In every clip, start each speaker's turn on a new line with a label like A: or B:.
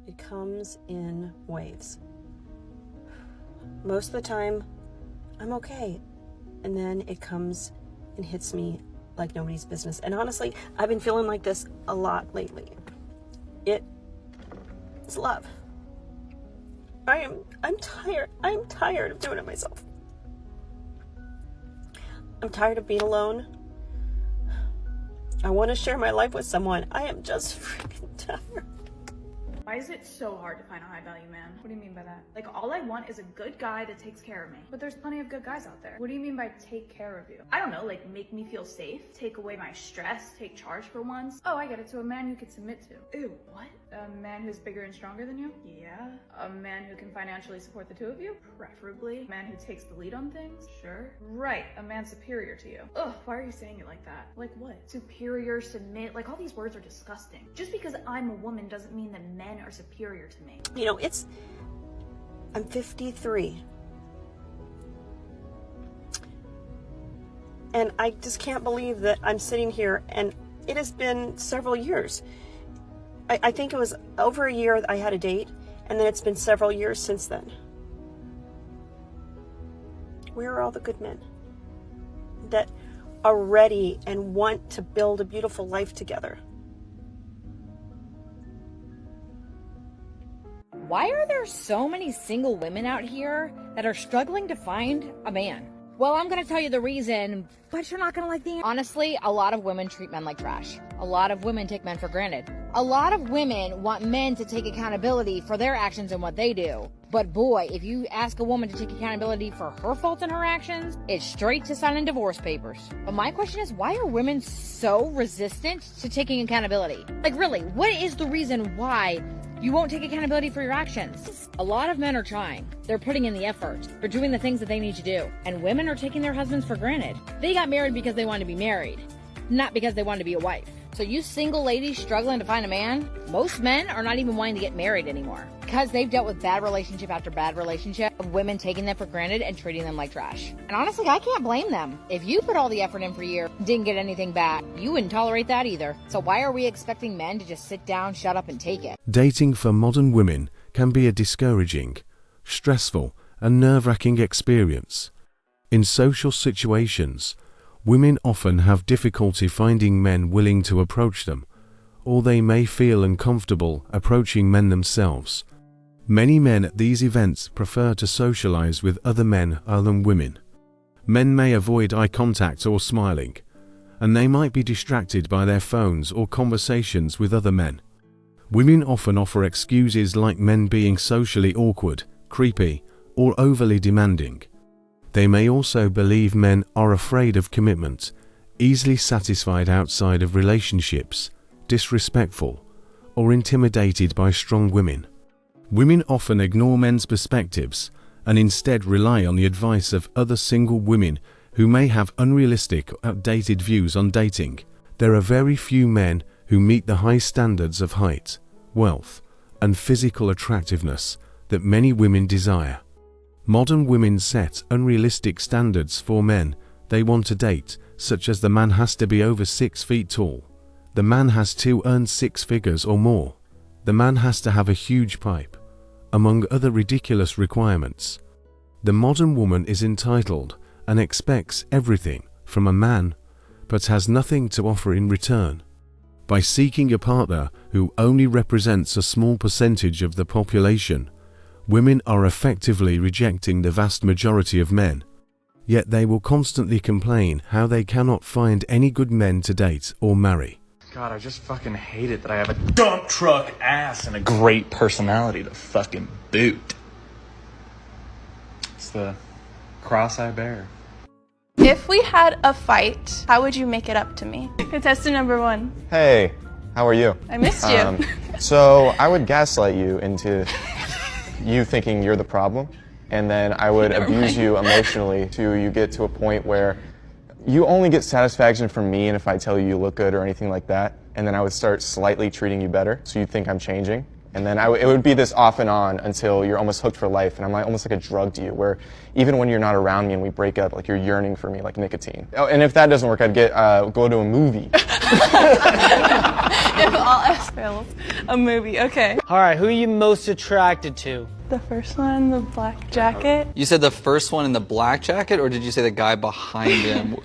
A: It comes in waves. Most of the time, I'm okay. And then it comes and hits me like nobody's business. And honestly, I've been feeling like this a lot lately. It's love. I'm tired. I'm tired of doing it myself. I'm tired of being alone. I want to share my life with someone. I am just freaking tired.
B: Why is it so hard to find a high-value man? What do you mean by that? Like, all I want is a good guy that takes care of me. But there's plenty of good guys out there. What do you mean by take care of you? I don't know, like make me feel safe, take away my stress, take charge for once. Oh, I get it. So a man you could submit to. Ew, what? A man who's bigger and stronger than you? Yeah. A man who can financially support the two of you? Preferably. A man who takes the lead on things? Sure. Right, a man superior to you. Ugh, why are you saying it like that? Like what? Superior, submit, like all these words are disgusting. Just because I'm a woman doesn't mean that men are superior to me.
A: You know, I'm 53. And I just can't believe that I'm sitting here and it has been several years. I think it was over a year I had a date, and then it's been several years since then. Where are all the good men that are ready and want to build a beautiful life together?
C: Why are there so many single women out here that are struggling to find a man? Well, I'm gonna tell you the reason, but you're not gonna like the answer. Honestly, a lot of women treat men like trash. A lot of women take men for granted. A lot of women want men to take accountability for their actions and what they do. But boy, if you ask a woman to take accountability for her faults and her actions, it's straight to signing divorce papers. But my question is, why are women so resistant to taking accountability? Like really, what is the reason why you won't take accountability for your actions? A lot of men are trying. They're putting in the effort. They're doing the things that they need to do. And women are taking their husbands for granted. They got married because they wanted to be married, not because they wanted to be a wife. So you single ladies struggling to find a man, most men are not even wanting to get married anymore because they've dealt with bad relationship after bad relationship of women taking them for granted and treating them like trash. And honestly, I can't blame them. If you put all the effort in for a year, didn't get anything back, you wouldn't tolerate that either. So why are we expecting men to just sit down, shut up, and take it?
D: Dating for modern women can be a discouraging, stressful, and nerve-wracking experience. In social situations, women often have difficulty finding men willing to approach them, or they may feel uncomfortable approaching men themselves. Many men at these events prefer to socialize with other men other than women. Men may avoid eye contact or smiling, and they might be distracted by their phones or conversations with other men. Women often offer excuses like men being socially awkward, creepy, or overly demanding. They may also believe men are afraid of commitment, easily satisfied outside of relationships, disrespectful, or intimidated by strong women. Women often ignore men's perspectives and instead rely on the advice of other single women who may have unrealistic or outdated views on dating. There are very few men who meet the high standards of height, wealth, and physical attractiveness that many women desire. Modern women set unrealistic standards for men they want to date, such as the man has to be over 6 feet tall, the man has to earn 6 figures or more, the man has to have a huge pipe, among other ridiculous requirements. The modern woman is entitled and expects everything from a man, but has nothing to offer in return. By seeking a partner who only represents a small percentage of the population, women are effectively rejecting the vast majority of men. Yet they will constantly complain how they cannot find any good men to date or marry.
E: God, I just fucking hate it that I have a dump truck ass and a great personality to fucking boot. It's the cross I bear.
F: If we had a fight, how would you make it up to me? Contestant number 1.
G: Hey, how are you?
F: I missed you.
G: So I would gaslight you into you thinking you're the problem, and then I would abuse you emotionally till you get to a point where you only get satisfaction from me and if I tell you you look good or anything like that, and then I would start slightly treating you better so you'd think I'm changing. And then it would be this off and on until you're almost hooked for life, and I'm like, almost like a drug to you, where even when you're not around me and we break up, like you're yearning for me like nicotine. Oh, and if that doesn't work, I'd go to a movie.
F: If all else fails, a movie. Okay.
H: All right, who are you most attracted to?
F: The first one, the black jacket.
I: You said the first one in the black jacket, or did you say the guy behind him?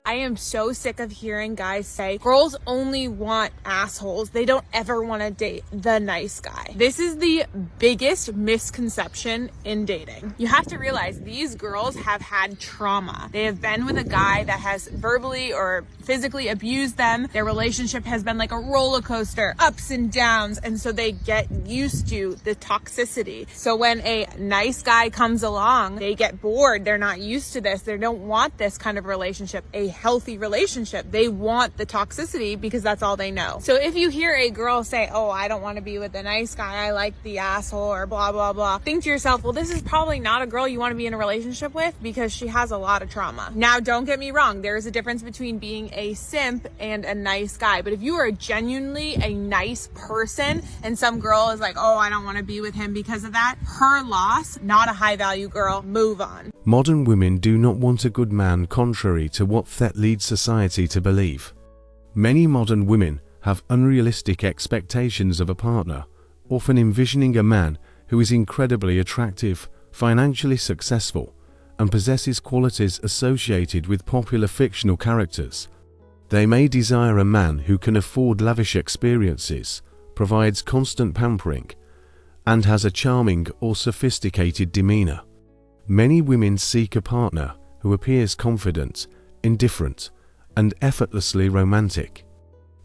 J: I am so sick of hearing guys say girls only want assholes. They don't ever want to date the nice guy. This is the biggest misconception in dating. You have to realize these girls have had trauma. They have been with a guy that has verbally or physically abused them. Their relationship has been like a roller coaster, ups and downs, and so they get used to the toxicity. So when a nice guy comes along, they get bored. They're not used to this. They don't want this kind of relationship, a healthy relationship. They want the toxicity because that's all they know. So if you hear a girl say, oh, I don't want to be with a nice guy, I like the asshole, or blah, blah, blah, think to yourself, well, this is probably not a girl you want to be in a relationship with because she has a lot of trauma. Now, don't get me wrong. There is a difference between being a simp and a nice guy. But if you are genuinely a nice person and some girl is like, oh, I don't want to be with him because of that, her loss, not a high value girl, move on.
D: Modern women do not want a good man, contrary to what that leads society to believe. Many modern women have unrealistic expectations of a partner, often envisioning a man who is incredibly attractive, financially successful, and possesses qualities associated with popular fictional characters. They may desire a man who can afford lavish experiences, provides constant pampering, and has a charming or sophisticated demeanor. Many women seek a partner who appears confident, indifferent, and effortlessly romantic.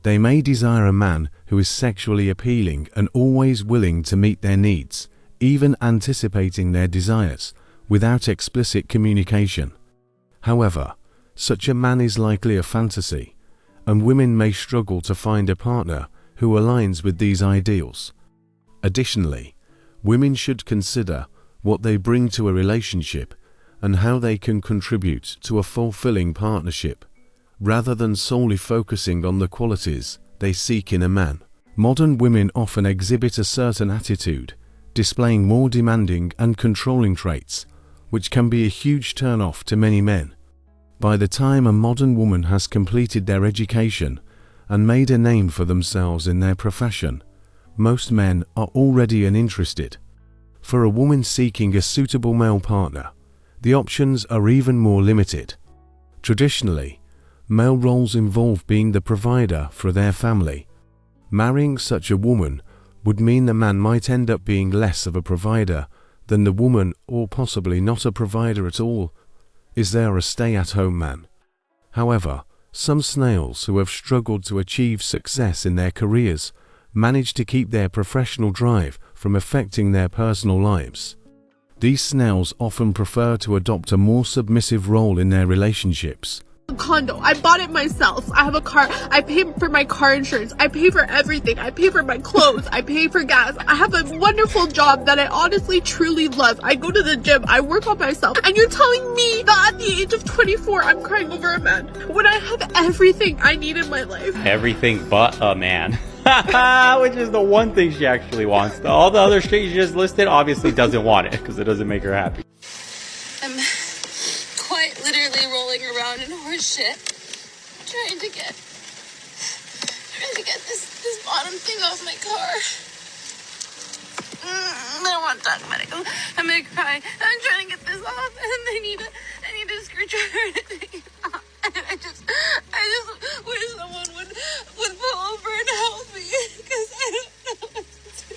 D: They may desire a man who is sexually appealing and always willing to meet their needs, even anticipating their desires, without explicit communication. However, such a man is likely a fantasy, and women may struggle to find a partner who aligns with these ideals. Additionally, women should consider what they bring to a relationship and how they can contribute to a fulfilling partnership, rather than solely focusing on the qualities they seek in a man. Modern women often exhibit a certain attitude, displaying more demanding and controlling traits, which can be a huge turn-off to many men. By the time a modern woman has completed their education and made a name for themselves in their profession, most men are already uninterested. For a woman seeking a suitable male partner, the options are even more limited. Traditionally, male roles involve being the provider for their family. Marrying such a woman would mean the man might end up being less of a provider than the woman, or possibly not a provider at all. Is there a stay-at-home man? However, some snails who have struggled to achieve success in their careers manage to keep their professional drive from affecting their personal lives. These snails often prefer to adopt a more submissive role in their relationships.
K: Condo. I bought it myself. I have a car. I pay for my car insurance. I pay for everything. I pay for my clothes. I pay for gas. I have a wonderful job that I honestly truly love. I go to the gym. I work on myself. And you're telling me that at the age of 24 I'm crying over a man when I have everything I need in my life?
L: Everything but a man. Which is the one thing she actually wants. All the other shit you just listed obviously doesn't want it because it doesn't make her happy.
M: I'm quite literally rolling around in horse shit, trying to get this bottom thing off my car. I don't want to talk about it. I'm gonna cry. I'm trying to get this off, and I need a screwdriver to take it off. And I just wish someone would pull over and help me, because I don't know what to do.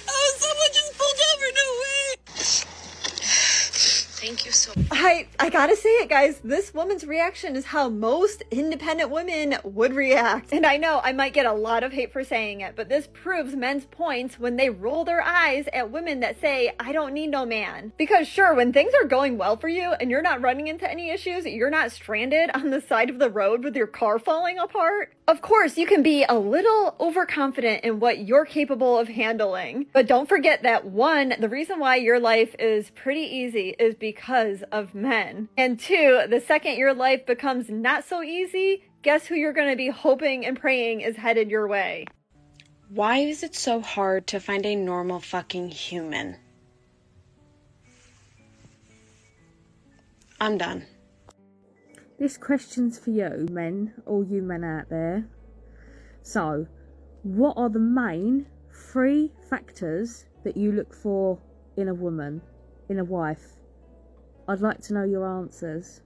M: Oh, someone just pulled over. No way. Thank you so much.
N: I gotta say it, guys. This woman's reaction is how most independent women would react. And I know I might get a lot of hate for saying it, but this proves men's points when they roll their eyes at women that say, I don't need no man. Because sure, when things are going well for you and you're not running into any issues, you're not stranded on the side of the road with your car falling apart. Of course, you can be a little overconfident in what you're capable of handling. But don't forget that one, the reason why your life is pretty easy is because of men. And two, the second your life becomes not so easy, guess who you're going to be hoping and praying is headed your way?
O: Why is it so hard to find a normal fucking human? I'm done.
P: This question's for you, men, all you men out there. So, what are the main 3 factors that you look for in a woman, in a wife? I'd like to know your answers.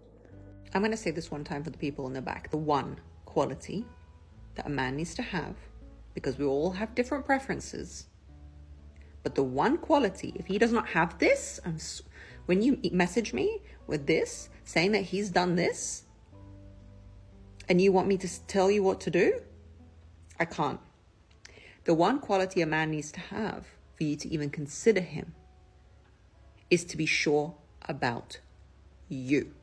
Q: I'm going to say this one time for the people in the back. The one quality that a man needs to have, because we all have different preferences, but the one quality, if he does not have this, when you message me with this, saying that he's done this, and you want me to tell you what to do, I can't. The one quality a man needs to have for you to even consider him is to be sure about you.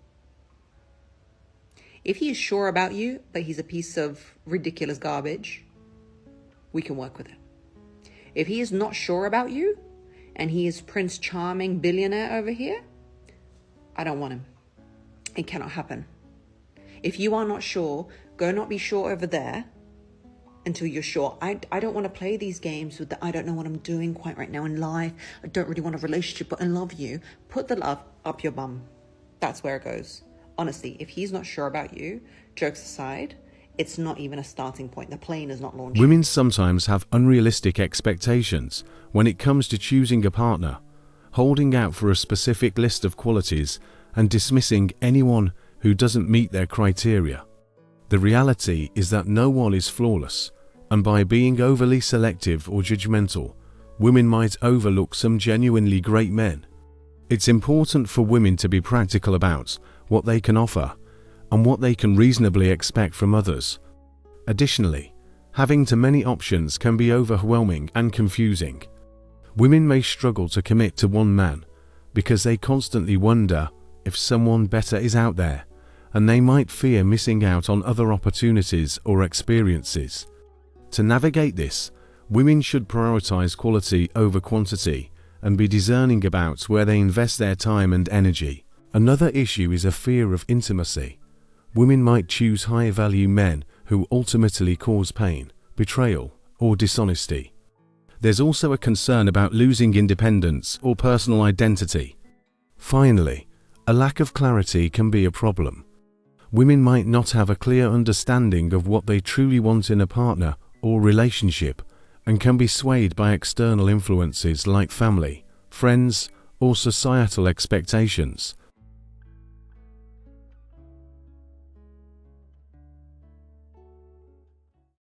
Q: If he is sure about you, but he's a piece of ridiculous garbage, we can work with it. If he is not sure about you, and he is Prince Charming billionaire over here, I don't want him. It cannot happen. If you are not sure, go not be sure over there until you're sure. I don't want to play these games with the I don't know what I'm doing quite right now in life. I don't really want a relationship, but I love you. Put the love up your bum. That's where it goes. Honestly, if he's not sure about you, jokes aside, it's not even a starting point. The plane is not launched.
D: Women sometimes have unrealistic expectations when it comes to choosing a partner, holding out for a specific list of qualities and dismissing anyone who doesn't meet their criteria. The reality is that no one is flawless, and by being overly selective or judgmental, women might overlook some genuinely great men. It's important for women to be practical about what they can offer and what they can reasonably expect from others. Additionally, having too many options can be overwhelming and confusing. Women may struggle to commit to one man because they constantly wonder if someone better is out there, and they might fear missing out on other opportunities or experiences. To navigate this, women should prioritize quality over quantity and be discerning about where they invest their time and energy. Another issue is a fear of intimacy. Women might choose high-value men who ultimately cause pain, betrayal, or dishonesty. There's also a concern about losing independence or personal identity. Finally, a lack of clarity can be a problem. Women might not have a clear understanding of what they truly want in a partner or relationship and can be swayed by external influences like family, friends, or societal expectations.